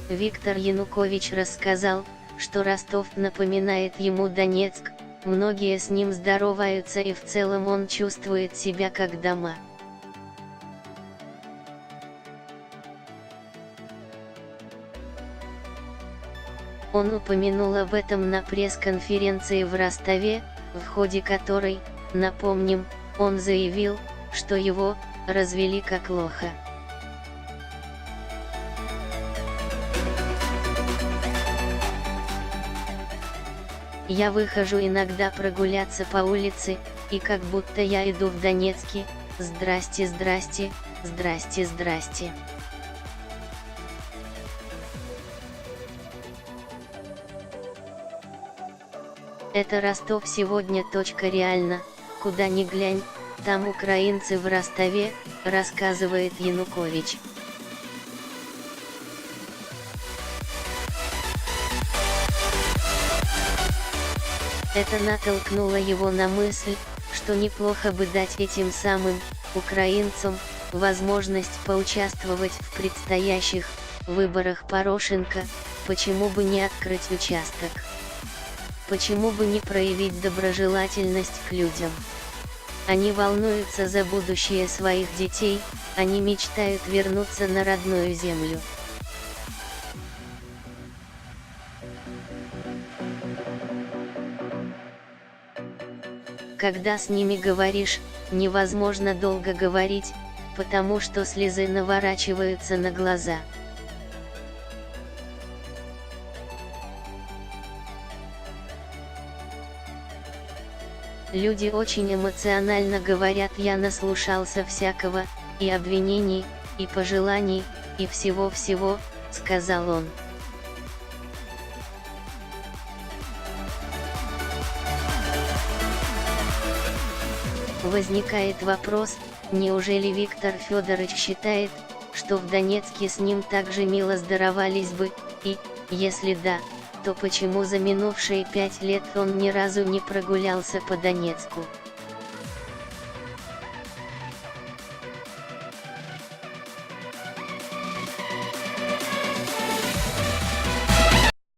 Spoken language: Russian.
Виктор Янукович рассказал, что Ростов напоминает ему Донецк, многие с ним здороваются и в целом он чувствует себя как дома. Он упомянул об этом на пресс-конференции в Ростове, в ходе которой, напомним, он заявил, что его развели как лоха. Я выхожу иногда прогуляться по улице, и как будто я иду в Донецке, здрасте, здрасте, здрасте, здрасте. Это Ростов сегодня. Реально, куда ни глянь, там украинцы в Ростове, рассказывает Янукович. Это натолкнуло его на мысль, что неплохо бы дать этим самым украинцам возможность поучаствовать в предстоящих выборах Порошенко, почему бы не открыть участок. Почему бы не проявить доброжелательность к людям? Они волнуются за будущее своих детей, они мечтают вернуться на родную землю. Когда с ними говоришь, невозможно долго говорить, потому что слезы наворачиваются на глаза. Люди очень эмоционально говорят, я наслушался всякого, и обвинений, и пожеланий, и всего-всего, сказал он. Возникает вопрос, неужели Виктор Федорович считает, что в Донецке с ним так же мило здоровались бы, и, если да, то почему за минувшие 5 лет он ни разу не прогулялся по Донецку?